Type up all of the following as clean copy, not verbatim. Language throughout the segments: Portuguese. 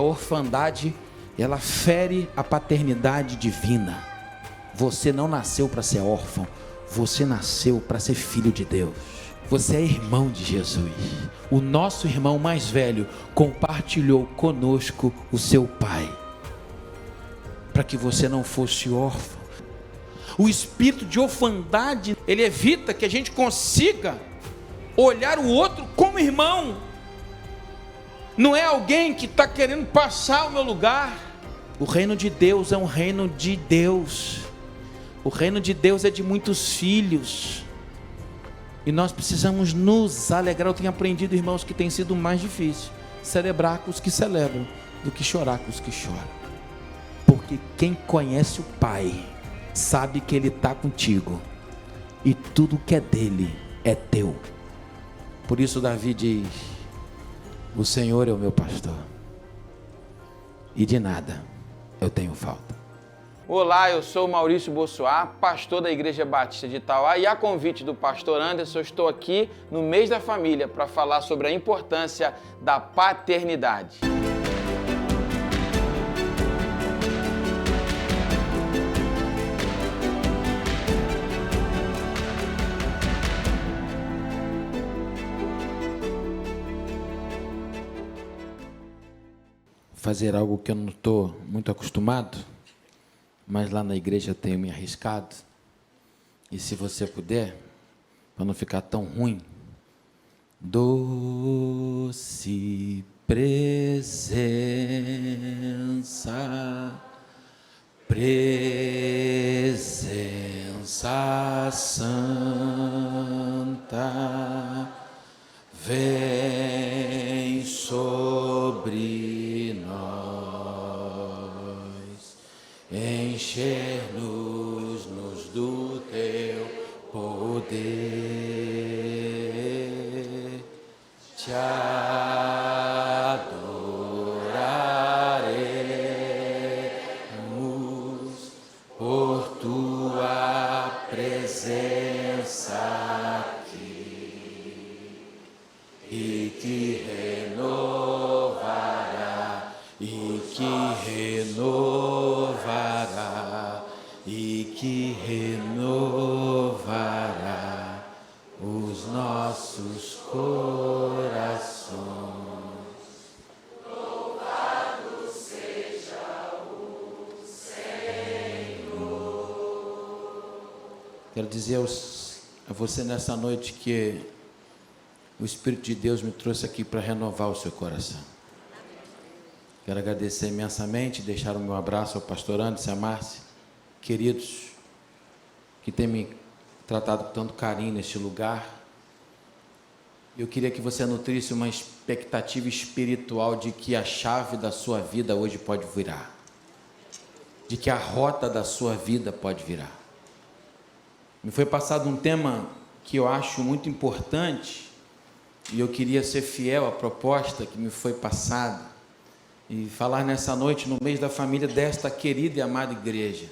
orfandade, ela fere a paternidade divina. Você não nasceu para ser órfão, você nasceu para ser filho de Deus. Você é irmão de Jesus. O nosso irmão mais velho compartilhou conosco o seu pai, para que você não fosse órfão. O espírito de orfandade, ele evita que a gente consiga olhar o outro como irmão. Não é alguém que está querendo passar o meu lugar. O reino de Deus é um reino de Deus. O reino de Deus é de muitos filhos. E nós precisamos nos alegrar. Eu tenho aprendido, irmãos, que tem sido mais difícil celebrar com os que celebram do que chorar com os que choram. Porque quem conhece o Pai sabe que Ele está contigo, e tudo que é dele é teu. Por isso Davi diz: o Senhor é o meu pastor, e de nada eu tenho falta. Olá, eu sou Maurício Bossuá, pastor da Igreja Batista de Itauá, e a convite do pastor Anderson, eu estou aqui no mês da família para falar sobre a importância da paternidade. Fazer algo que eu não estou muito acostumado, mas lá na igreja eu tenho me arriscado. E se você puder, para não ficar tão ruim: doce presença, presença santa, vem sobre nós, encher-nos do teu poder, te adoraremos por tua presença aqui, e que renovará, e que renovará, e que renovará os nossos corações. Louvado seja o Senhor. Quero dizer a você nessa noite que o Espírito de Deus me trouxe aqui para renovar o seu coração. Quero agradecer imensamente, deixar o meu abraço ao pastor Anderson e à Márcia, queridos, que têm me tratado com tanto carinho neste lugar. Eu queria que você nutrisse uma expectativa espiritual de que a chave da sua vida hoje pode virar, de que a rota da sua vida pode virar. Me foi passado um tema que eu acho muito importante, e eu queria ser fiel à proposta que me foi passada e falar nessa noite, no mês da família, desta querida e amada igreja,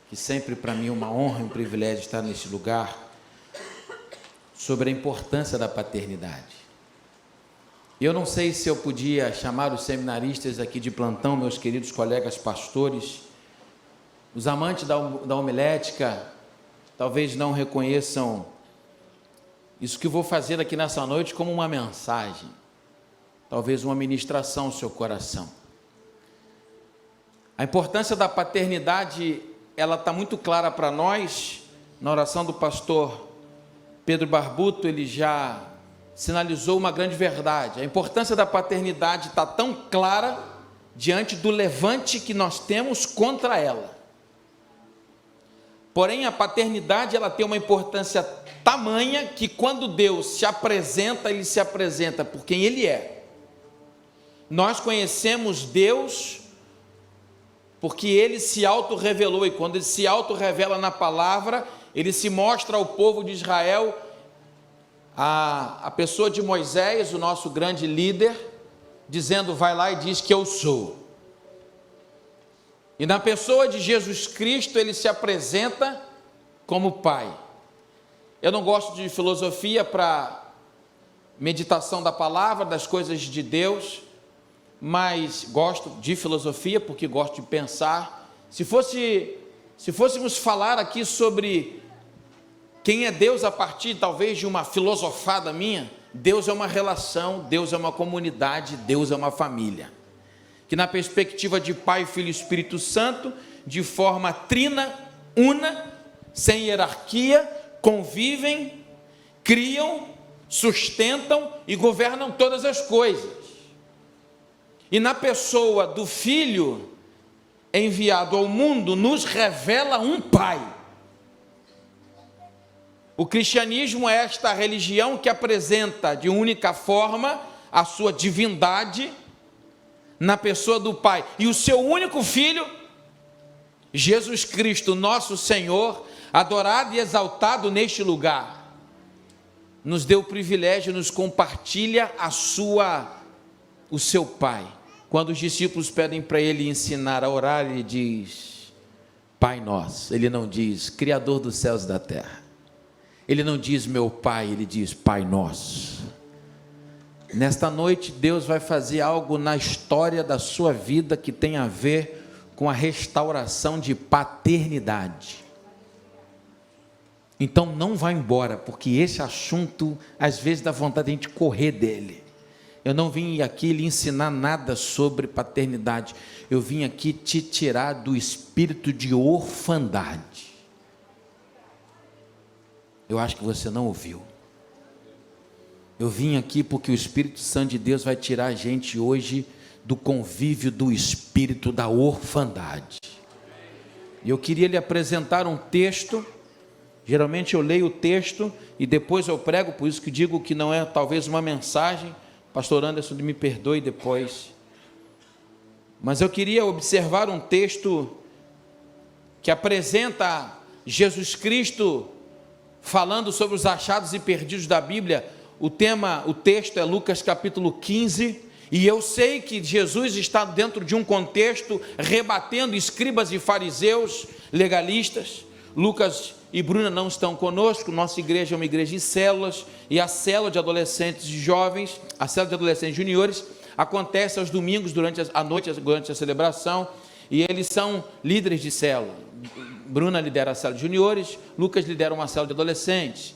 que sempre para mim é uma honra e um privilégio estar neste lugar, sobre a importância da paternidade. Eu não sei se eu podia chamar os seminaristas aqui de plantão, meus queridos colegas pastores, os amantes da homilética, talvez não reconheçam isso que vou fazer aqui nessa noite como uma mensagem, talvez uma ministração ao seu coração. A importância da paternidade, ela está muito clara para nós. Na oração do pastor Pedro Barbuto, ele já sinalizou uma grande verdade. A importância da paternidade está tão clara diante do levante que nós temos contra ela. Porém, a paternidade, ela tem uma importância tamanha que quando Deus se apresenta, Ele se apresenta por quem Ele é. Nós conhecemos Deus porque Ele se auto-revelou, e quando Ele se auto-revela na palavra, Ele se mostra ao povo de Israel, a pessoa de Moisés, o nosso grande líder, dizendo: vai lá e diz que eu sou. E na pessoa de Jesus Cristo, Ele se apresenta como Pai. Eu não gosto de filosofia para meditação da palavra, das coisas de Deus, mas gosto de filosofia porque gosto de pensar. Se fôssemos falar aqui sobre quem é Deus a partir talvez de uma filosofada minha, Deus é uma relação, Deus é uma comunidade, Deus é uma família, que na perspectiva de Pai, Filho e Espírito Santo, de forma trina, una, sem hierarquia, convivem, criam, sustentam e governam todas as coisas. E na pessoa do Filho enviado ao mundo, nos revela um Pai. O cristianismo é esta religião que apresenta de única forma a sua divindade na pessoa do Pai e o seu único Filho, Jesus Cristo, nosso Senhor, adorado e exaltado neste lugar, nos deu o privilégio, nos compartilha o seu Pai. Quando os discípulos pedem para ele ensinar a orar, ele diz: Pai nosso. Ele não diz Criador dos céus e da terra. Ele não diz meu Pai, ele diz Pai nosso. Nesta noite, Deus vai fazer algo na história da sua vida que tem a ver com a restauração de paternidade. Então não vá embora, porque esse assunto às vezes dá vontade de a gente correr dele. Eu não vim aqui lhe ensinar nada sobre paternidade, eu vim aqui te tirar do espírito de orfandade. Eu acho que você não ouviu. Eu vim aqui porque o Espírito Santo de Deus vai tirar a gente hoje do convívio do espírito da orfandade. E eu queria lhe apresentar um texto. Geralmente eu leio o texto e depois eu prego, por isso que digo que não é talvez uma mensagem. Pastor Anderson, me perdoe depois. Mas eu queria observar um texto que apresenta Jesus Cristo falando sobre os achados e perdidos da Bíblia. O texto é Lucas capítulo 15, e eu sei que Jesus está dentro de um contexto rebatendo escribas e fariseus legalistas. Lucas e Bruna não estão conosco, nossa igreja é uma igreja em células, e a célula de adolescentes e jovens, a célula de adolescentes juniores, acontece aos domingos durante a noite, durante a celebração, e eles são líderes de célula. Bruna lidera a célula de juniores, Lucas lidera uma célula de adolescentes,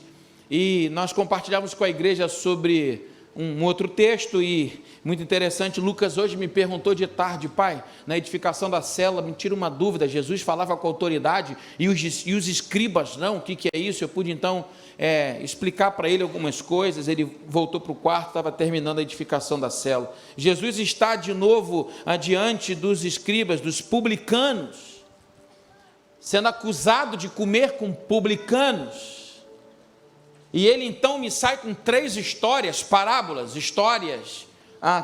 e nós compartilhamos com a igreja sobre um outro texto, e muito interessante, Lucas hoje me perguntou de tarde: pai, na edificação da célula, me tira uma dúvida, Jesus falava com autoridade, e os escribas não, o que é isso? Eu pude então explicar para ele algumas coisas. Ele voltou para o quarto, estava terminando a edificação da célula. Jesus está de novo adiante dos escribas, dos publicanos, sendo acusado de comer com publicanos. E ele então me sai com 3 histórias, parábolas, histórias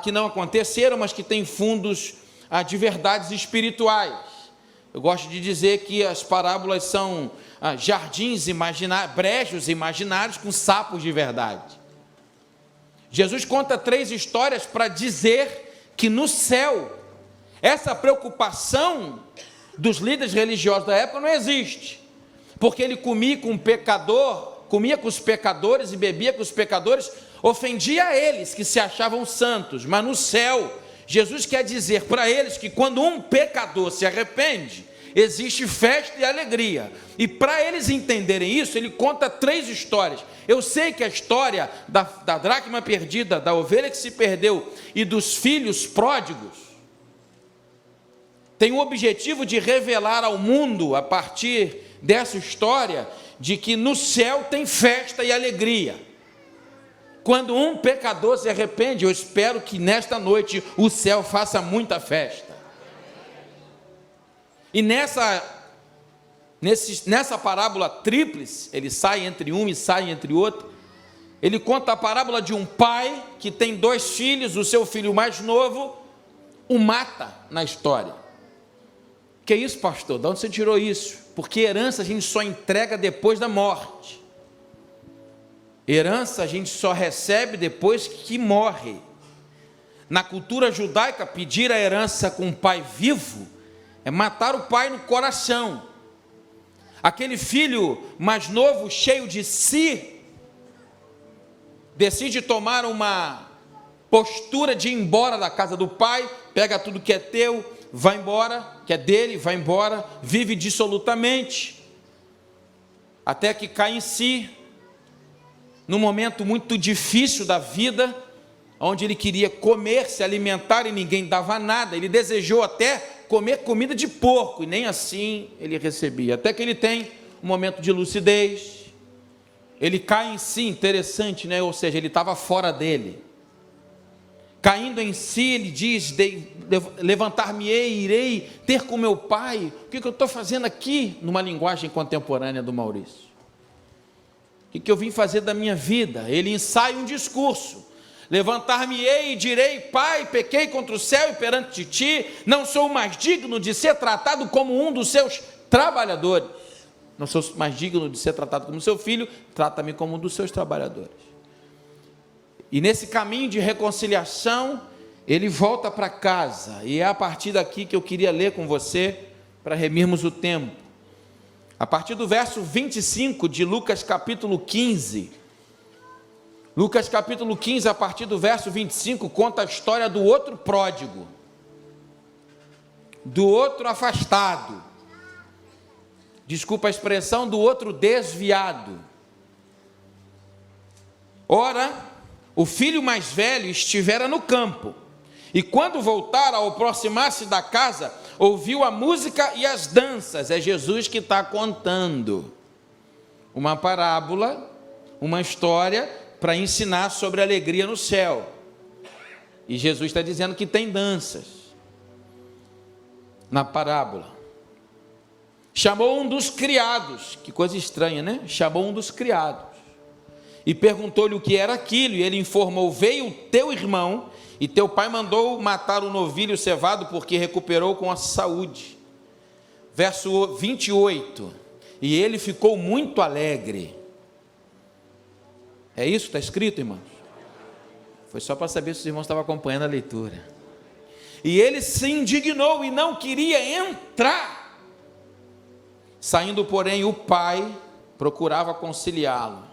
que não aconteceram, mas que têm fundos de verdades espirituais. Eu gosto de dizer que as parábolas são jardins imaginários, brejos imaginários com sapos de verdade. Jesus conta 3 histórias para dizer que no céu, essa preocupação dos líderes religiosos da época não existe, porque ele comia com os pecadores e bebia com os pecadores, ofendia a eles que se achavam santos, mas no céu, Jesus quer dizer para eles que quando um pecador se arrepende, existe festa e alegria, e para eles entenderem isso, ele conta 3 histórias. Eu sei que a história da dracma perdida, da ovelha que se perdeu e dos filhos pródigos, tem o objetivo de revelar ao mundo, a partir dessa história, de que no céu tem festa e alegria. Quando um pecador se arrepende, eu espero que nesta noite o céu faça muita festa. E nessa parábola tríplice, ele sai entre um e sai entre outro, ele conta a parábola de um pai que tem 2 filhos, o seu filho mais novo o mata na história. Que é isso, pastor? De onde você tirou isso? Porque herança a gente só entrega depois da morte. Herança a gente só recebe depois que morre. Na cultura judaica, pedir a herança com o pai vivo é matar o pai no coração. Aquele filho mais novo, cheio de si, decide tomar uma postura de ir embora da casa do pai, pega tudo que é teu, vai embora, que é dele, vai embora, vive dissolutamente, até que cai em si, num momento muito difícil da vida, onde ele queria comer, se alimentar e ninguém dava nada, ele desejou até comer comida de porco, e nem assim ele recebia, até que ele tem um momento de lucidez, ele cai em si, interessante, né? Ou seja, ele estava fora dele, caindo em si, ele diz, levantar-me-ei, irei ter com meu pai, o que eu estou fazendo aqui, numa linguagem contemporânea do Maurício, o que eu vim fazer da minha vida? Ele ensaia um discurso, levantar-me-ei e direi, pai, pequei contra o céu e perante ti, não sou mais digno de ser tratado como um dos seus trabalhadores, não sou mais digno de ser tratado como seu filho, trata-me como um dos seus trabalhadores. E nesse caminho de reconciliação, ele volta para casa, e é a partir daqui que eu queria ler com você, para remirmos o tempo, a partir do verso 25 de Lucas capítulo 15, Lucas capítulo 15, a partir do verso 25, conta a história do outro pródigo, do outro afastado, desculpa a expressão, do outro desviado. Ora, o filho mais velho estivera no campo, e quando voltara, ao aproximar-se da casa, ouviu a música e as danças. É Jesus que está contando uma parábola, uma história, para ensinar sobre a alegria no céu. E Jesus está dizendo que tem danças na parábola. Chamou um dos criados, que coisa estranha, né? Chamou um dos criados e perguntou-lhe o que era aquilo, e ele informou, veio teu irmão, e teu pai mandou matar o novilho cevado, porque recuperou com a saúde. Verso 28, e ele ficou muito alegre. É isso que está escrito, irmãos? Foi só para saber se os irmãos estavam acompanhando a leitura. E ele se indignou e não queria entrar. Saindo, porém, o pai procurava conciliá-lo.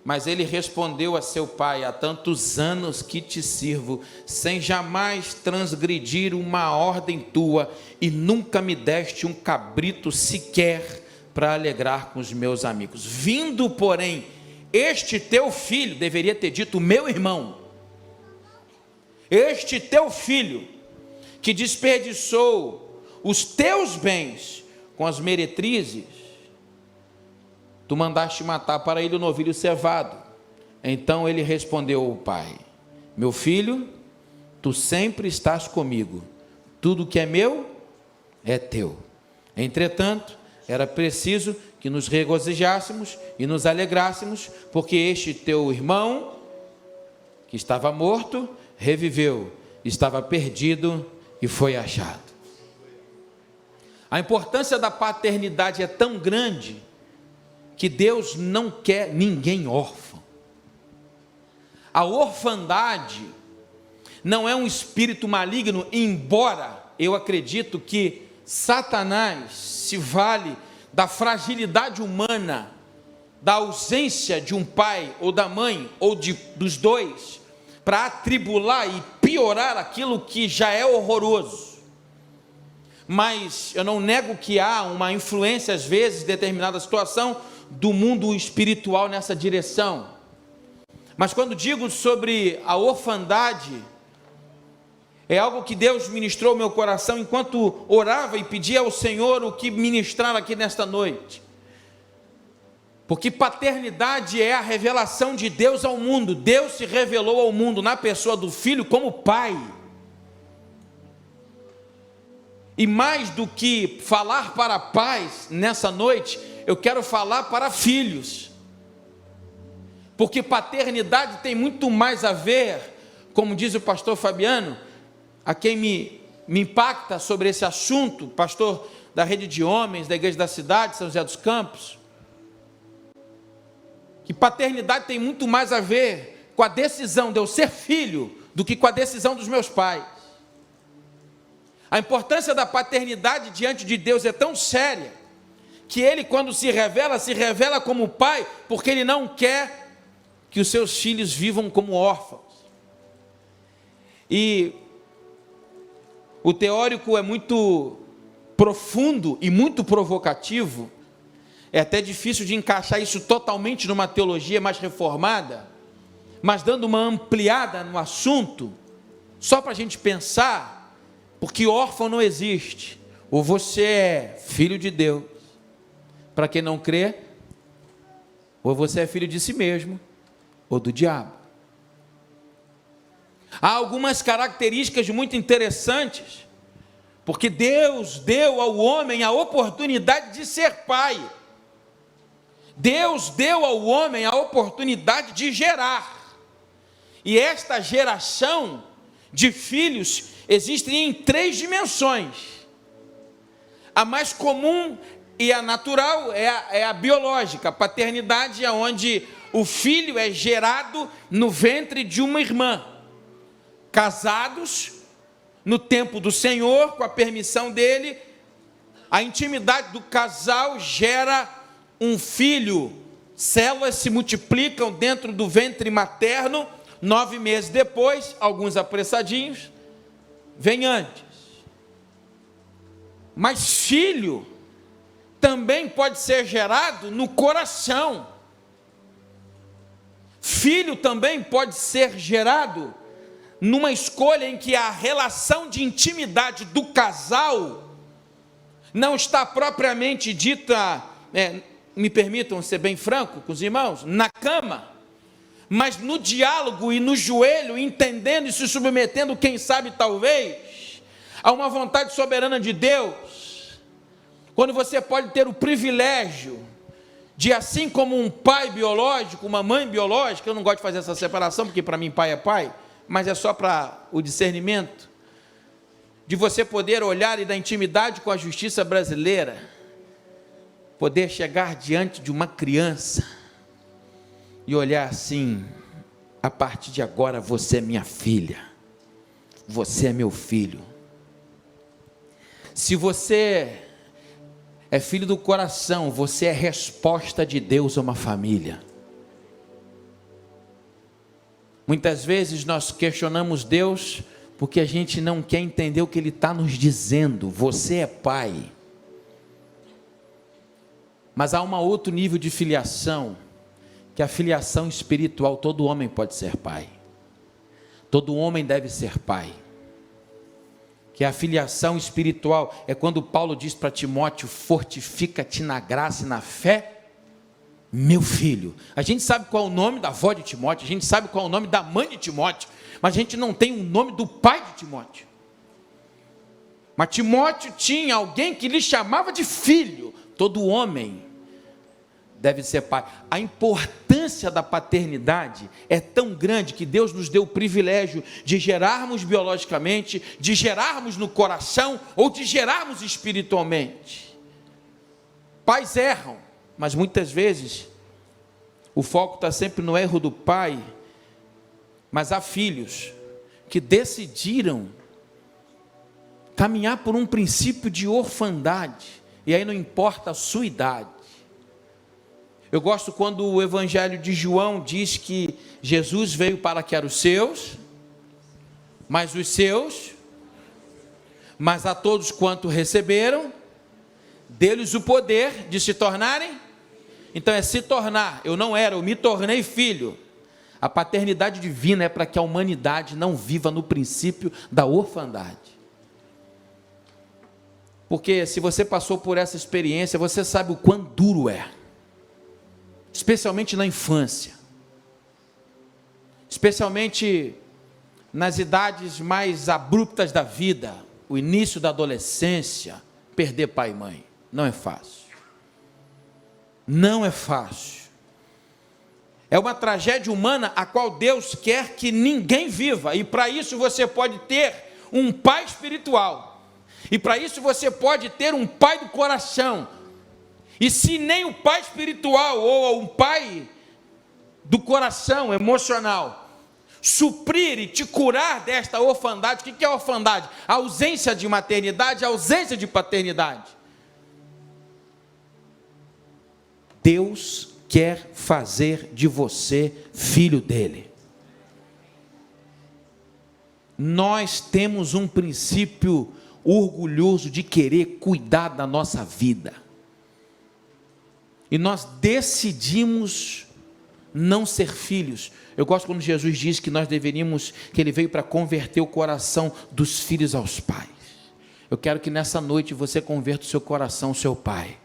Mas ele respondeu a seu pai, há tantos anos que te sirvo, sem jamais transgredir uma ordem tua, e nunca me deste um cabrito sequer para alegrar com os meus amigos. Vindo, porém, este teu filho, deveria ter dito meu irmão, este teu filho, que desperdiçou os teus bens com as meretrizes, tu mandaste matar para ele o novilho cevado. Então ele respondeu ao pai, meu filho, tu sempre estás comigo, tudo que é meu é teu. Entretanto, era preciso que nos regozijássemos e nos alegrássemos, porque este teu irmão, que estava morto, reviveu, estava perdido e foi achado. A importância da paternidade é tão grande, que Deus não quer ninguém órfão. A orfandade não é um espírito maligno, embora eu acredito que Satanás se vale da fragilidade humana, da ausência de um pai ou da mãe, ou dos dois, para atribular e piorar aquilo que já é horroroso. Mas eu não nego que há uma influência, às vezes, em determinada situação, do mundo espiritual nessa direção. Mas quando digo sobre a orfandade, é algo que Deus ministrou ao meu coração enquanto orava e pedia ao Senhor o que ministrar aqui nesta noite. Porque paternidade é a revelação de Deus ao mundo. Deus se revelou ao mundo na pessoa do Filho como Pai. E mais do que falar para pais nessa noite, eu quero falar para filhos, porque paternidade tem muito mais a ver, como diz o pastor Fabiano, a quem me impacta sobre esse assunto, pastor da Rede de Homens, da Igreja da Cidade, São José dos Campos, que paternidade tem muito mais a ver com a decisão de eu ser filho, do que com a decisão dos meus pais. A importância da paternidade diante de Deus é tão séria, que Ele, quando se revela como Pai, porque Ele não quer que os seus filhos vivam como órfãos. E O teórico é muito profundo e muito provocativo. É até difícil de encaixar isso totalmente numa teologia mais reformada, mas dando uma ampliada no assunto, só para a gente pensar, porque órfão não existe. Ou você é filho de Deus, para quem não crê, ou você é filho de si mesmo, ou do diabo. Há algumas características muito interessantes, porque Deus deu ao homem a oportunidade de ser pai. Deus deu ao homem a oportunidade de gerar. E esta geração de filhos existe em 3 dimensões. A mais comum e a natural é a biológica. A paternidade é onde o filho é gerado no ventre de uma irmã. Casados, no tempo do Senhor, com a permissão dele, a intimidade do casal gera um filho. Células se multiplicam dentro do ventre materno. 9 meses depois, alguns apressadinhos, vem antes. Mas filho também pode ser gerado no coração. Filho também pode ser gerado numa escolha em que a relação de intimidade do casal não está propriamente dita, me permitam ser bem franco com os irmãos, na cama, mas no diálogo e no joelho, entendendo e se submetendo, quem sabe talvez, a uma vontade soberana de Deus. Quando você pode ter o privilégio de, assim como um pai biológico, uma mãe biológica, eu não gosto de fazer essa separação, porque para mim pai é pai, mas é só para o discernimento, de você poder olhar e da intimidade com a justiça brasileira, poder chegar diante de uma criança e olhar assim: a partir de agora você é minha filha, você é meu filho. Se você é filho do coração, você é resposta de Deus a uma família. Muitas vezes nós questionamos Deus porque a gente não quer entender o que Ele está nos dizendo. Você é pai. Mas há um outro nível de filiação, que é a filiação espiritual. Todo homem pode ser pai. Todo homem deve ser pai. Que a filiação espiritual é quando Paulo diz para Timóteo: fortifica-te na graça e na fé, meu filho. A gente sabe qual é o nome da avó de Timóteo, a gente sabe qual é o nome da mãe de Timóteo, mas a gente não tem o nome do pai de Timóteo. Mas Timóteo tinha alguém que lhe chamava de filho. Todo homem deve ser pai. A importância da paternidade é tão grande que Deus nos deu o privilégio de gerarmos biologicamente, de gerarmos no coração ou de gerarmos espiritualmente. Pais erram, mas muitas vezes o foco está sempre no erro do pai. Mas há filhos que decidiram caminhar por um princípio de orfandade, e aí não importa a sua idade. Eu gosto quando o Evangelho de João diz que Jesus veio para que eram os seus, mas a todos quanto receberam, deu-lhes o poder de se tornarem. Então é se tornar. Eu não era, eu me tornei filho. A paternidade divina é para que a humanidade não viva no princípio da orfandade. Porque se você passou por essa experiência, você sabe o quão duro é. Especialmente na infância. Especialmente nas idades mais abruptas da vida. O início da adolescência. Perder pai e mãe. Não é fácil. Não é fácil. É uma tragédia humana a qual Deus quer que ninguém viva. E para isso você pode ter um pai espiritual. E para isso você pode ter um pai do coração. E se nem o pai espiritual ou um pai do coração emocional suprir e te curar desta orfandade, o que é orfandade? A ausência de maternidade, a ausência de paternidade. Deus quer fazer de você filho dele. Nós temos um princípio orgulhoso de querer cuidar da nossa vida. E nós decidimos não ser filhos. Eu gosto quando Jesus diz que que Ele veio para converter o coração dos filhos aos pais. Eu quero que nessa noite você converta o seu coração ao seu pai.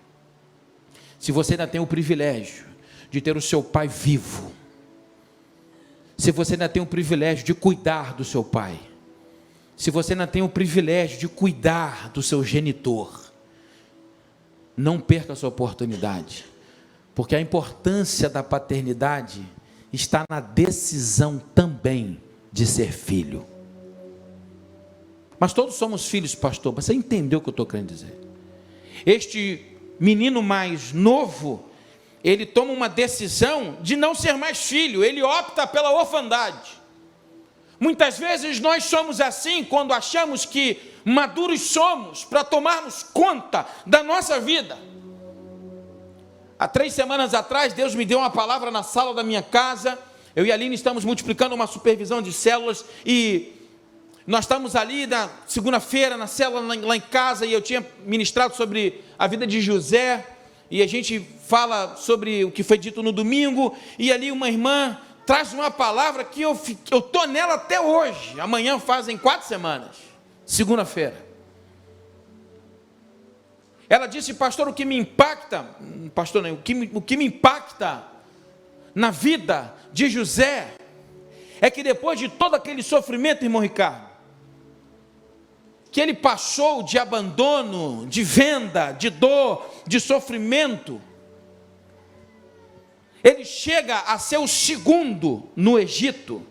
Se você ainda tem o privilégio de ter o seu pai vivo, se você ainda tem o privilégio de cuidar do seu pai, se você ainda tem o privilégio de cuidar do seu genitor, não perca essa oportunidade, porque a importância da paternidade está na decisão também de ser filho. Mas todos somos filhos, pastor. Você entendeu o que eu estou querendo dizer? Este menino mais novo, ele toma uma decisão de não ser mais filho, ele opta pela orfandade. Muitas vezes nós somos assim quando achamos que maduros somos para tomarmos conta da nossa vida. Há 3 semanas atrás, Deus me deu uma palavra na sala da minha casa. Eu e a Aline estamos multiplicando uma supervisão de células e nós estamos ali na segunda-feira, na célula lá em casa, e eu tinha ministrado sobre a vida de José, e a gente fala sobre o que foi dito no domingo, e ali uma irmã traz uma palavra que eu estou nela até hoje. Amanhã fazem 4 semanas, segunda-feira. Ela disse: pastor, o que me impacta, pastor, não, o que me impacta na vida de José é que depois de todo aquele sofrimento, irmão Ricardo, que ele passou de abandono, de venda, de dor, de sofrimento, ele chega a ser o segundo no Egito.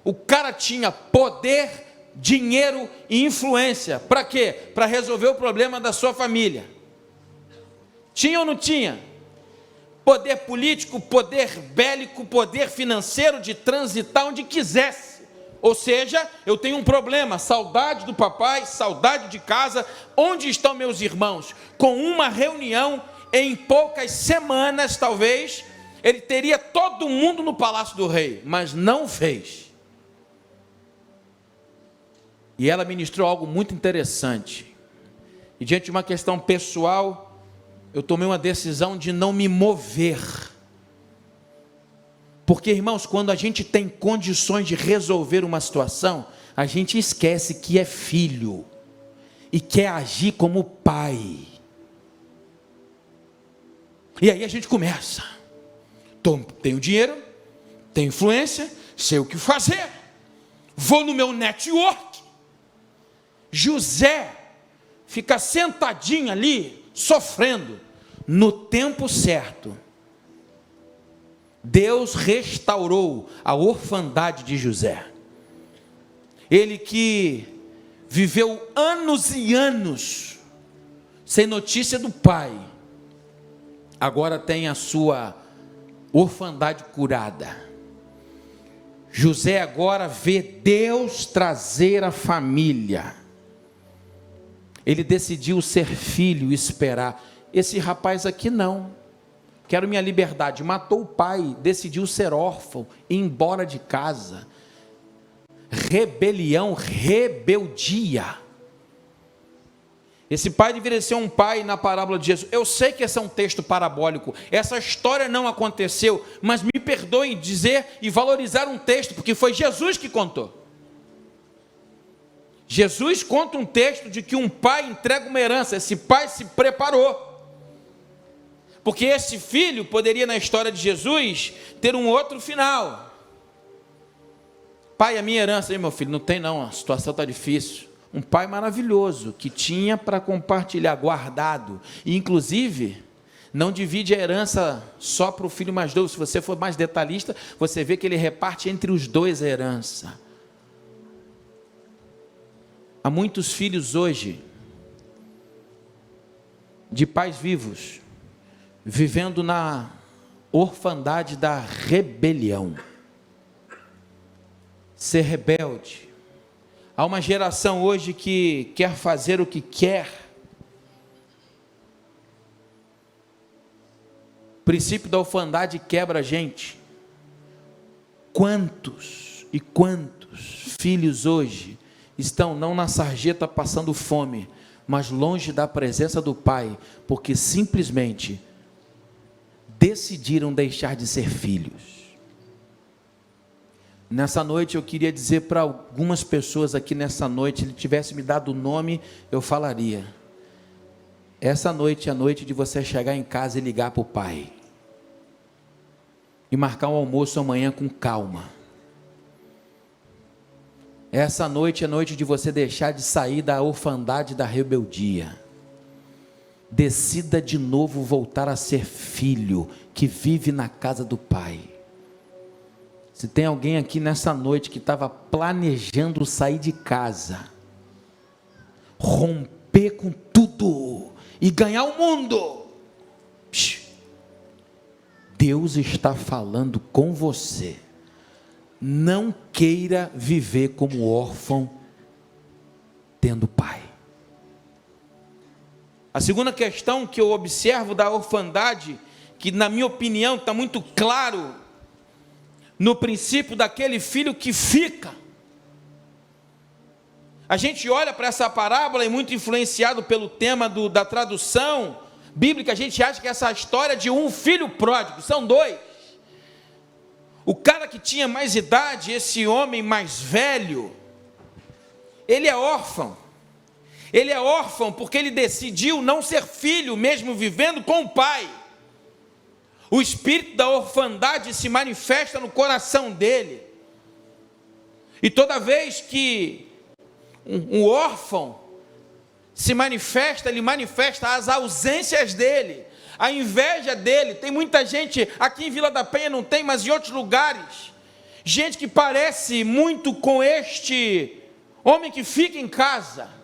O cara tinha poder, dinheiro e influência. Para quê? Para resolver o problema da sua família. Tinha ou não tinha? Poder político, poder bélico, poder financeiro de transitar onde quisesse. Ou seja, eu tenho um problema, saudade do papai, saudade de casa, onde estão meus irmãos? Com uma reunião, em poucas semanas talvez, ele teria todo mundo no palácio do rei, mas não fez. E ela ministrou algo muito interessante, e diante de uma questão pessoal, eu tomei uma decisão de não me mover. Porque, irmãos, quando a gente tem condições de resolver uma situação, a gente esquece que é filho e quer agir como pai. E aí a gente começa. Tenho dinheiro, tenho influência, sei o que fazer, vou no meu network. José fica sentadinho ali, sofrendo. No tempo certo, Deus restaurou a orfandade de José. Ele que viveu anos e anos sem notícia do pai, agora tem a sua orfandade curada. José agora vê Deus trazer a família. Ele decidiu ser filho e esperar. Esse rapaz aqui não. Quero minha liberdade. Matou o pai, decidiu ser órfão, ir embora de casa. Rebelião, rebeldia. Esse pai deveria ser um pai na parábola de Jesus. Eu sei que esse é um texto parabólico, essa história não aconteceu, mas me perdoem dizer e valorizar um texto, porque foi Jesus que contou. Jesus conta um texto de que um pai entrega uma herança, esse pai se preparou. Porque esse filho poderia, na história de Jesus, ter um outro final. Pai, a minha herança, aí meu filho, não tem não, a situação está difícil. Um pai maravilhoso, que tinha para compartilhar, guardado, e inclusive, não divide a herança só para o filho mais novo. Se você for mais detalhista, você vê que ele reparte entre os dois a herança. Há muitos filhos hoje, de pais vivos, vivendo na orfandade da rebelião. Ser rebelde. Há uma geração hoje que quer fazer o que quer. O princípio da orfandade quebra a gente. Quantos e quantos filhos hoje estão não na sarjeta passando fome, mas longe da presença do Pai, porque simplesmente decidiram deixar de ser filhos. Nessa noite eu queria dizer para algumas pessoas aqui nessa noite, se ele tivesse me dado o nome, eu falaria: essa noite é a noite de você chegar em casa e ligar para o Pai, e marcar um almoço amanhã com calma. Essa noite é a noite de você deixar de sair da orfandade da rebeldia. Decida de novo voltar a ser filho, que vive na casa do Pai. Se tem alguém aqui nessa noite que estava planejando sair de casa, romper com tudo e ganhar o mundo, Deus está falando com você. Não queira viver como órfão, tendo pai. A segunda questão que eu observo da orfandade, que na minha opinião está muito claro, no princípio daquele filho que fica. A gente olha para essa parábola e muito influenciado pelo tema da tradução bíblica, a gente acha que essa história de um filho pródigo, são dois. O cara que tinha mais idade, esse homem mais velho, ele é órfão. Ele é órfão porque ele decidiu não ser filho, mesmo vivendo com o pai. O espírito da orfandade se manifesta no coração dele. E toda vez que um órfão se manifesta, ele manifesta as ausências dele, a inveja dele. Tem muita gente, aqui em Vila da Penha não tem, mas em outros lugares, gente que parece muito com este homem que fica em casa.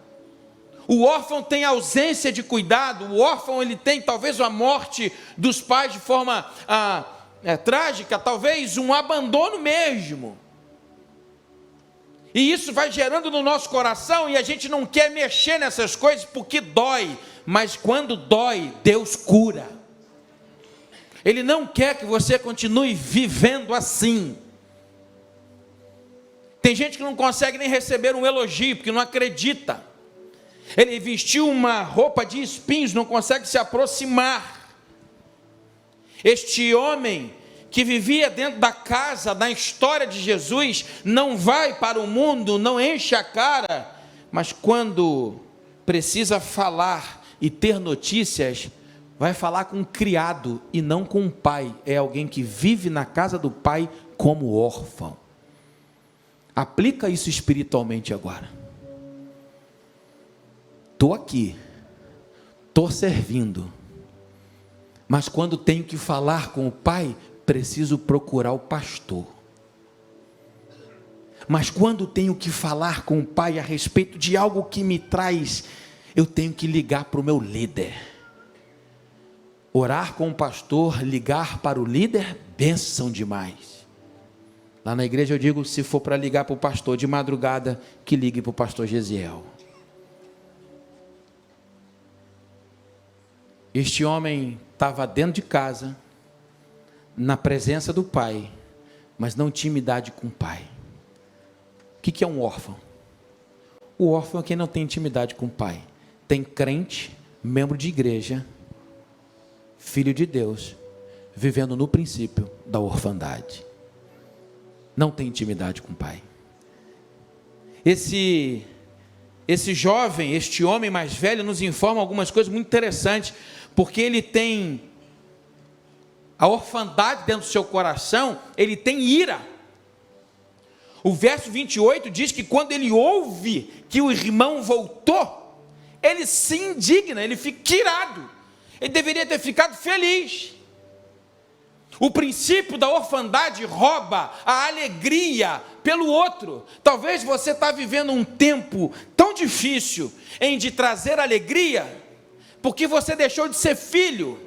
O órfão tem ausência de cuidado, o órfão ele tem talvez a morte dos pais de forma trágica, talvez um abandono mesmo. E isso vai gerando no nosso coração e a gente não quer mexer nessas coisas porque dói, mas quando dói, Deus cura. Ele não quer que você continue vivendo assim. Tem gente que não consegue nem receber um elogio porque não acredita. Ele vestiu uma roupa de espinhos, não consegue se aproximar. Este homem que vivia dentro da casa, na história de Jesus, não vai para o mundo, não enche a cara, mas quando precisa falar e ter notícias, vai falar com um criado e não com um pai. É alguém que vive na casa do pai como órfão. Aplica isso espiritualmente agora. Estou aqui, estou servindo, mas quando tenho que falar com o pai, preciso procurar o pastor. Mas quando tenho que falar com o pai a respeito de algo que me traz, eu tenho que ligar para o meu líder. Orar com o pastor, ligar para o líder, bênção demais. Lá na igreja eu digo, se for para ligar para o pastor de madrugada, que ligue para o pastor Gesiel. Este homem estava dentro de casa, na presença do pai, mas não tinha intimidade com o pai. O que é um órfão? O órfão é quem não tem intimidade com o pai. Tem crente, membro de igreja, filho de Deus, vivendo no princípio da orfandade. Não tem intimidade com o pai. Esse jovem, este homem mais velho, nos informa algumas coisas muito interessantes, porque ele tem a orfandade dentro do seu coração, ele tem ira. O verso 28 diz que quando ele ouve que o irmão voltou, ele se indigna, ele fica irado. Ele deveria ter ficado feliz. O princípio da orfandade rouba a alegria pelo outro. Talvez você está vivendo um tempo tão difícil em de trazer alegria, porque você deixou de ser filho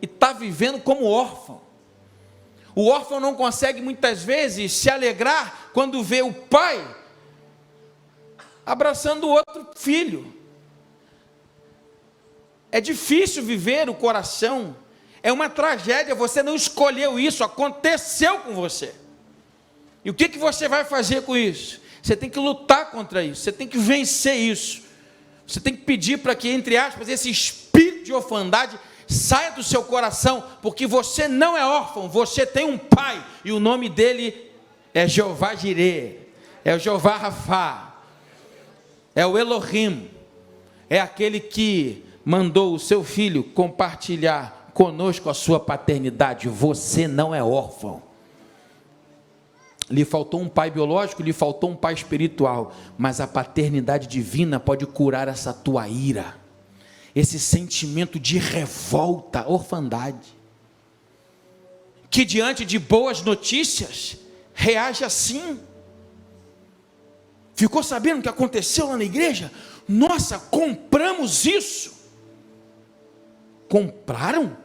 e está vivendo como órfão. O órfão não consegue muitas vezes se alegrar quando vê o pai abraçando o outro filho. É difícil viver o coração. É uma tragédia, você não escolheu isso, aconteceu com você. E o que você vai fazer com isso? Você tem que lutar contra isso, você tem que vencer isso. Você tem que pedir para que, entre aspas, esse espírito de orfandade saia do seu coração, porque você não é órfão, você tem um pai, e o nome dele é Jeová Jireh, é o Jeová Rafá, é o Elohim, é aquele que mandou o seu filho compartilhar conosco a sua paternidade. Você não é órfão. Lhe faltou um pai biológico, lhe faltou um pai espiritual, mas a paternidade divina pode curar essa tua ira, esse sentimento de revolta, orfandade, que diante de boas notícias reage assim. Ficou sabendo o que aconteceu lá na igreja? Nossa, compramos isso. Compraram?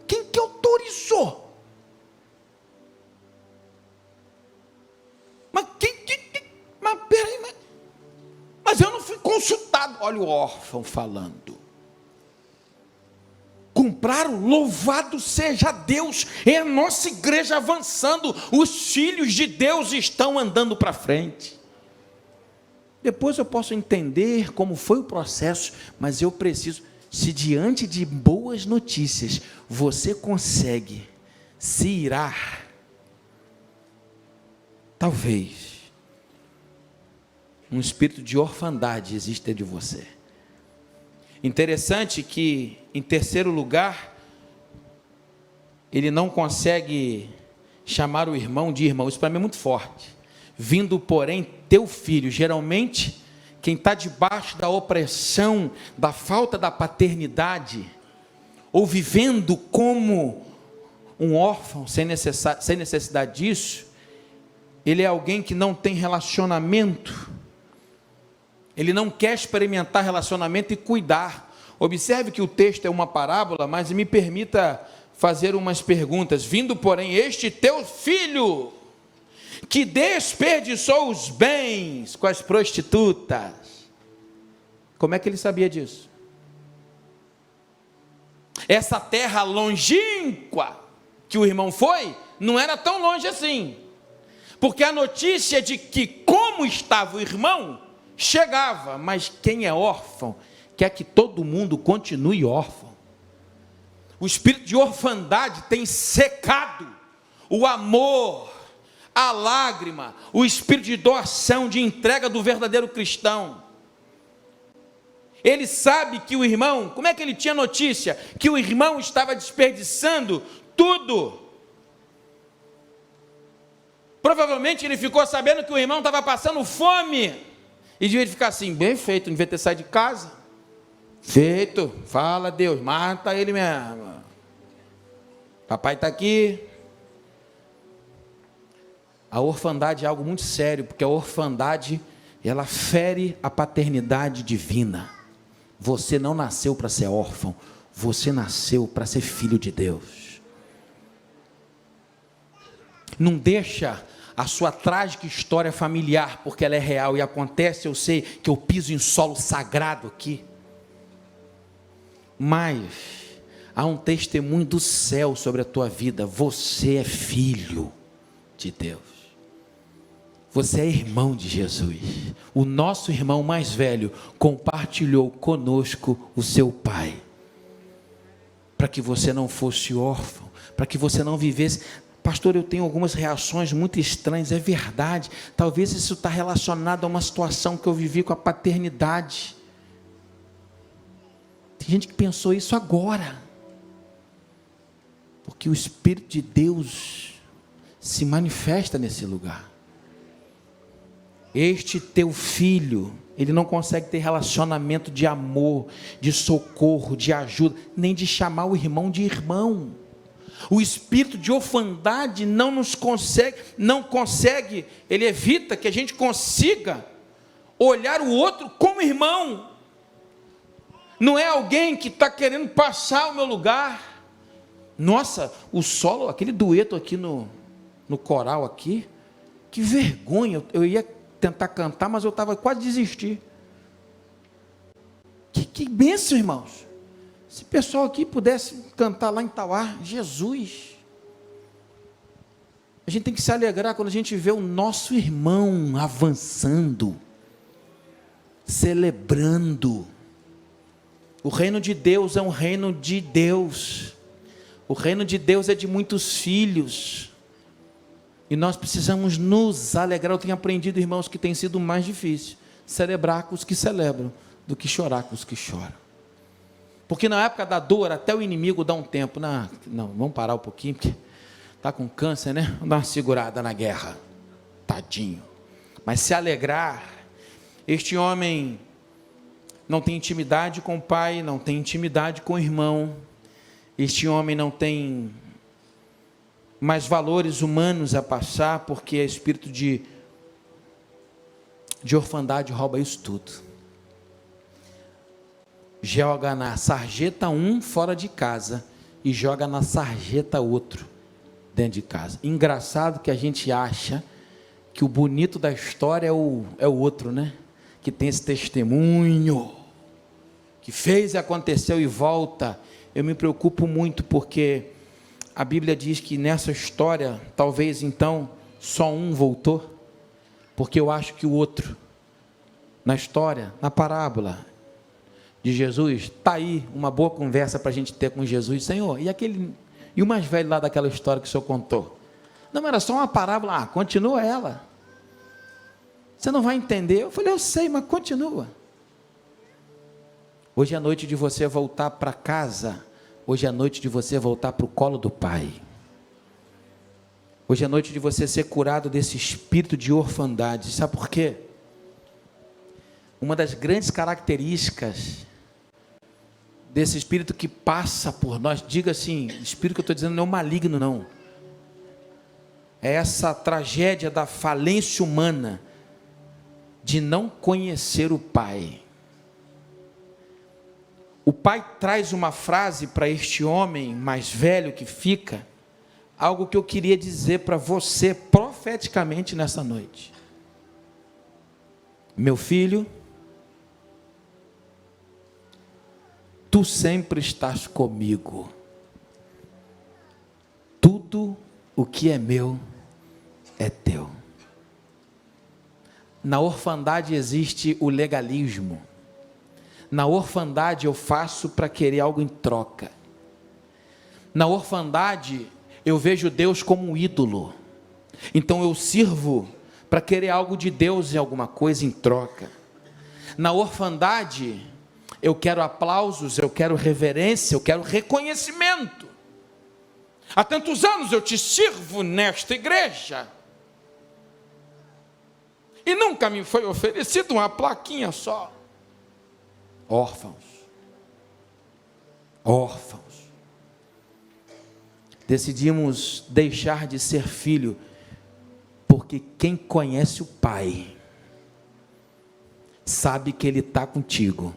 Quem que autorizou? Mas peraí, mas eu não fui consultado. Olha o órfão falando. Compraram, louvado seja Deus, é a nossa igreja avançando, os filhos de Deus estão andando para frente. Depois eu posso entender como foi o processo, mas eu preciso, se diante de boas notícias, você consegue se irar, talvez um espírito de orfandade exista de você. Interessante que, em terceiro lugar, ele não consegue chamar o irmão de irmão. Isso para mim é muito forte. Vindo, porém, teu filho. Geralmente, quem está debaixo da opressão, da falta da paternidade, ou vivendo como um órfão, sem necessidade disso, ele é alguém que não tem relacionamento. Ele não quer experimentar relacionamento e cuidar. Observe que o texto é uma parábola, mas me permita fazer umas perguntas. Vindo, porém, este teu filho, que desperdiçou os bens com as prostitutas. Como é que ele sabia disso? Essa terra longínqua que o irmão foi, não era tão longe assim. Porque a notícia de que como estava o irmão chegava, mas quem é órfão quer que todo mundo continue órfão. O espírito de orfandade tem secado o amor, a lágrima, o espírito de doação, de entrega do verdadeiro cristão. Ele sabe que o irmão, como é que ele tinha notícia? Que o irmão estava desperdiçando tudo. Provavelmente ele ficou sabendo que o irmão estava passando fome. E devia ficar assim, bem feito, não devia ter saído de casa. Feito, fala Deus, mata ele mesmo. Papai está aqui. A orfandade é algo muito sério, porque a orfandade, ela fere a paternidade divina. Você não nasceu para ser órfão, você nasceu para ser filho de Deus. Não deixa a sua trágica história familiar, porque ela é real e acontece, eu sei que eu piso em solo sagrado aqui, mas há um testemunho do céu sobre a tua vida. Você é filho de Deus, você é irmão de Jesus. O nosso irmão mais velho compartilhou conosco o seu pai, para que você não fosse órfão, para que você não vivesse. Pastor, eu tenho algumas reações muito estranhas. É verdade, talvez isso está relacionado a uma situação que eu vivi com a paternidade. Tem gente que pensou isso agora, porque o Espírito de Deus se manifesta nesse lugar. Este teu filho, ele não consegue ter relacionamento de amor, de socorro, de ajuda, nem de chamar o irmão de irmão. O espírito de orfandade não consegue, ele evita que a gente consiga olhar o outro como irmão. Não é alguém que está querendo passar o meu lugar. Nossa, o solo, aquele dueto aqui no coral aqui, que vergonha, eu ia tentar cantar, mas eu estava quase a desistir. Que bênção, irmãos. Se o pessoal aqui pudesse cantar lá em Tauá, Jesus. A gente tem que se alegrar quando a gente vê o nosso irmão avançando, celebrando. O reino de Deus é um reino de Deus. O reino de Deus é de muitos filhos. E nós precisamos nos alegrar. Eu tenho aprendido, irmãos, que tem sido mais difícil celebrar com os que celebram do que chorar com os que choram. Porque na época da dor, até o inimigo dá um tempo. Não, vamos parar um pouquinho, porque está com câncer, né? Vamos dar uma segurada na guerra. Tadinho. Mas se alegrar, este homem não tem intimidade com o pai, não tem intimidade com o irmão. Este homem não tem mais valores humanos a passar, porque é espírito de orfandade rouba isso tudo. Joga na sarjeta um fora de casa e joga na sarjeta outro dentro de casa. Engraçado que a gente acha que o bonito da história é o outro, né? Que tem esse testemunho, que fez e aconteceu e volta. Eu me preocupo muito porque a Bíblia diz que nessa história, talvez então, só um voltou, porque eu acho que o outro, na história, na parábola de Jesus, está aí uma boa conversa para a gente ter com Jesus. Senhor, e o mais velho lá daquela história que o Senhor contou? Não, era só uma parábola. Continua ela. Você não vai entender. Eu falei, eu sei, mas continua. Hoje é a noite de você voltar para casa. Hoje é a noite de você voltar para o colo do Pai. Hoje é a noite de você ser curado desse espírito de orfandade. Sabe por quê? Uma das grandes características desse espírito que passa por nós, diga assim, espírito que eu estou dizendo não é o maligno, não. É essa tragédia da falência humana de não conhecer o Pai. O pai traz uma frase para este homem mais velho que fica, algo que eu queria dizer para você profeticamente nessa noite. Meu filho, tu sempre estás comigo. Tudo o que é meu é teu. Na orfandade existe o legalismo. Na orfandade eu faço para querer algo em troca. Na orfandade eu vejo Deus como um ídolo. Então eu sirvo para querer algo de Deus e alguma coisa em troca. Na orfandade eu quero aplausos, eu quero reverência, eu quero reconhecimento. Há tantos anos eu te sirvo nesta igreja e nunca me foi oferecido uma plaquinha só. Órfãos. Decidimos deixar de ser filho, porque quem conhece o Pai, sabe que Ele está contigo,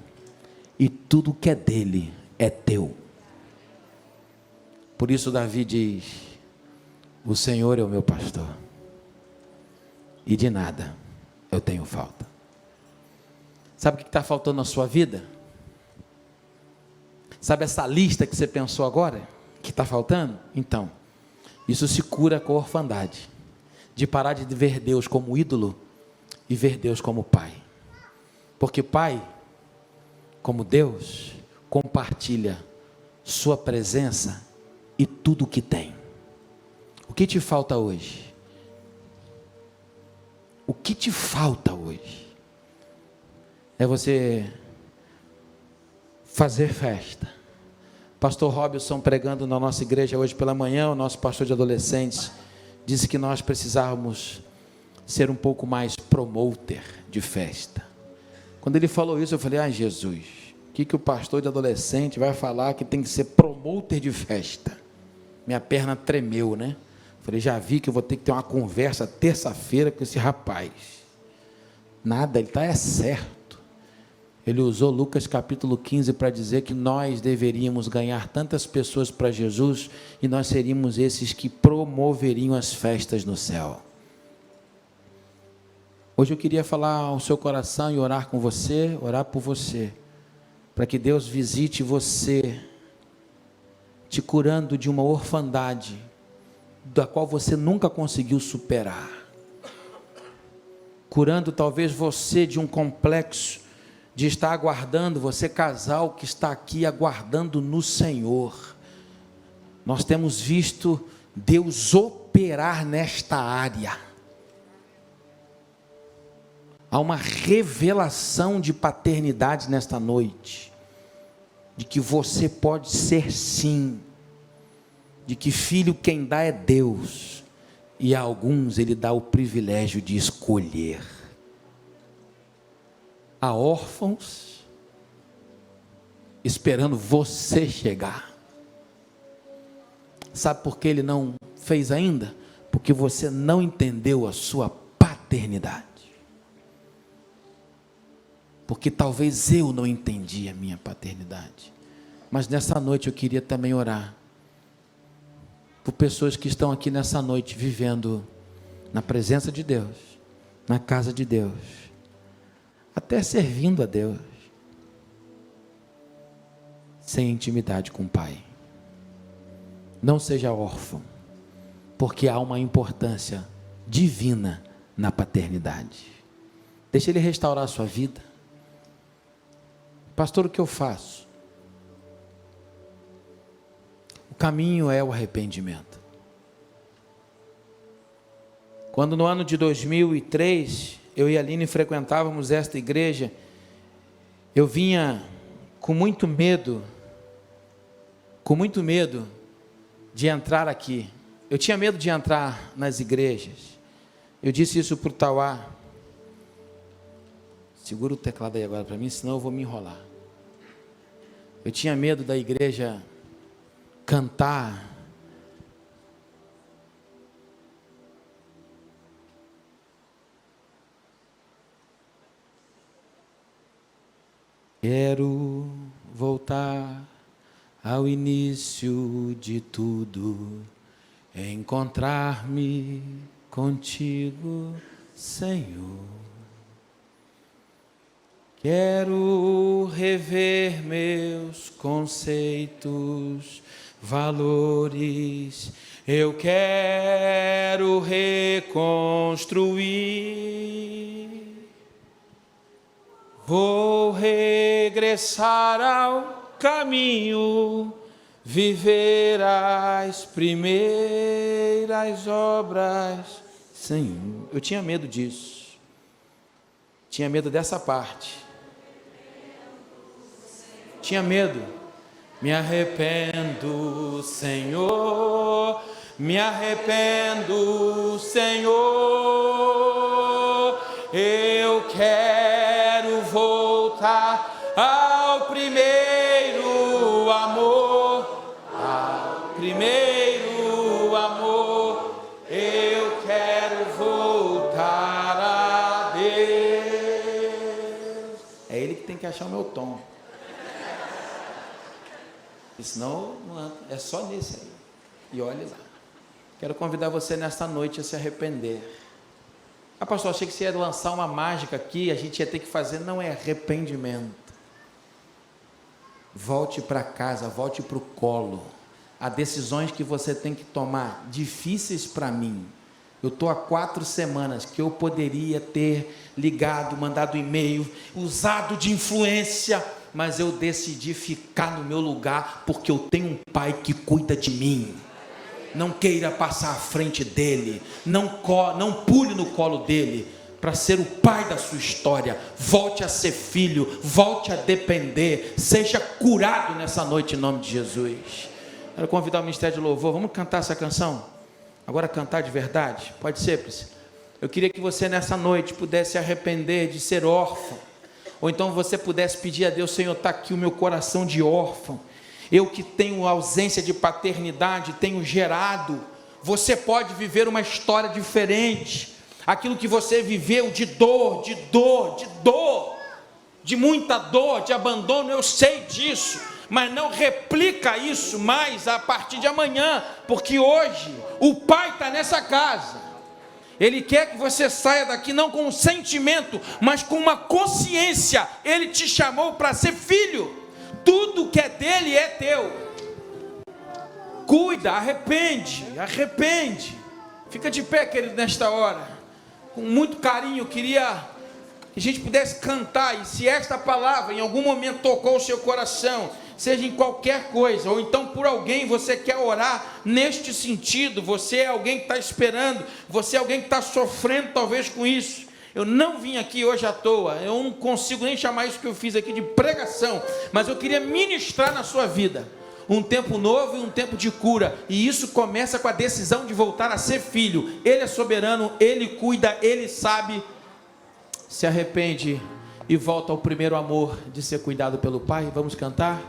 e tudo que é dele é teu. Por isso Davi diz, o Senhor é o meu pastor, e de nada eu tenho falta. Sabe o que está faltando na sua vida? Sabe essa lista que você pensou agora? Que está faltando? Então, isso se cura com a orfandade. De parar de ver Deus como ídolo e ver Deus como Pai. Porque Pai, como Deus, compartilha sua presença e tudo o que tem. O que te falta hoje? O que te falta hoje? É você fazer festa. Pastor Robson pregando na nossa igreja hoje pela manhã, o nosso pastor de adolescentes, disse que nós precisávamos ser um pouco mais promoter de festa. Quando ele falou isso, eu falei, Jesus, o que o pastor de adolescente vai falar que tem que ser promoter de festa? Minha perna tremeu, né? Falei, já vi que eu vou ter que ter uma conversa terça-feira com esse rapaz. Nada, ele está certo. Ele usou Lucas capítulo 15 para dizer que nós deveríamos ganhar tantas pessoas para Jesus e nós seríamos esses que promoveriam as festas no céu. Hoje eu queria falar ao seu coração e orar com você, orar por você, para que Deus visite você, te curando de uma orfandade, da qual você nunca conseguiu superar. Curando talvez você de um complexo de estar aguardando, você casal que está aqui aguardando no Senhor. Nós temos visto Deus operar nesta área. Há uma revelação de paternidade nesta noite, de que você pode ser sim, de que filho quem dá é Deus, e a alguns Ele dá o privilégio de escolher. Há órfãos esperando você chegar. Sabe por que Ele não fez ainda? Porque você não entendeu a sua paternidade. Porque talvez eu não entendi a minha paternidade. Mas nessa noite eu queria também orar por pessoas que estão aqui nessa noite vivendo na presença de Deus, na casa de Deus, até servindo a Deus, sem intimidade com o Pai. Não seja órfão, porque há uma importância divina na paternidade. Deixa Ele restaurar a sua vida. Pastor, o que eu faço? O caminho é o arrependimento. Quando no ano de 2003, eu e a Aline frequentávamos esta igreja, eu vinha com muito medo de entrar aqui. Eu tinha medo de entrar nas igrejas. Eu disse isso para o Tauá. Segura o teclado aí agora para mim, senão eu vou me enrolar. Eu tinha medo da igreja cantar. Quero voltar ao início de tudo, encontrar-me contigo, Senhor. Quero rever meus conceitos, valores, eu quero reconstruir. Vou regressar ao caminho, viver as primeiras obras. Senhor, eu tinha medo disso. Tinha medo dessa parte. Tinha medo. Me arrependo, Senhor. Me arrependo, Senhor. Eu quero voltar ao primeiro amor. Ao primeiro amor. Eu quero voltar a Deus. É Ele que tem que achar o meu tom. Senão, não é só nesse aí. E olhe lá. Quero convidar você nesta noite a se arrepender. Ah, pastor, achei que você ia lançar uma mágica aqui, a gente ia ter que fazer. Não é arrependimento. Volte para casa, volte para o colo. Há decisões que você tem que tomar, difíceis para mim. Eu estou há 4 semanas que eu poderia ter ligado, mandado e-mail, usado de influência, mas eu decidi ficar no meu lugar, porque eu tenho um pai que cuida de mim. Não queira passar à frente dele, não pule no colo dele, para ser o pai da sua história. Volte a ser filho, volte a depender, seja curado nessa noite em nome de Jesus. Quero convidar o Ministério de Louvor, vamos cantar essa canção? Agora cantar de verdade, pode ser, Priscila? Eu queria que você nessa noite pudesse arrepender de ser órfão, ou então você pudesse pedir a Deus: Senhor, está aqui o meu coração de órfão, eu que tenho ausência de paternidade, tenho gerado. Você pode viver uma história diferente, aquilo que você viveu de dor, de muita dor, de abandono, eu sei disso, mas não replica isso mais a partir de amanhã, porque hoje o Pai está nessa casa. Ele quer que você saia daqui não com um sentimento, mas com uma consciência. Ele te chamou para ser filho. Tudo que é dele é teu. Cuida, arrepende. Fica de pé, querido, nesta hora. Com muito carinho, eu queria que a gente pudesse cantar. E se esta palavra em algum momento tocou o seu coração, seja em qualquer coisa, ou então por alguém você quer orar neste sentido, você é alguém que está esperando, você é alguém que está sofrendo talvez com isso. Eu não vim aqui hoje à toa, eu não consigo nem chamar isso que eu fiz aqui de pregação, mas eu queria ministrar na sua vida um tempo novo e um tempo de cura, e isso começa com a decisão de voltar a ser filho. Ele é soberano, Ele cuida, Ele sabe. Se arrepende e volta ao primeiro amor de ser cuidado pelo Pai. Vamos cantar?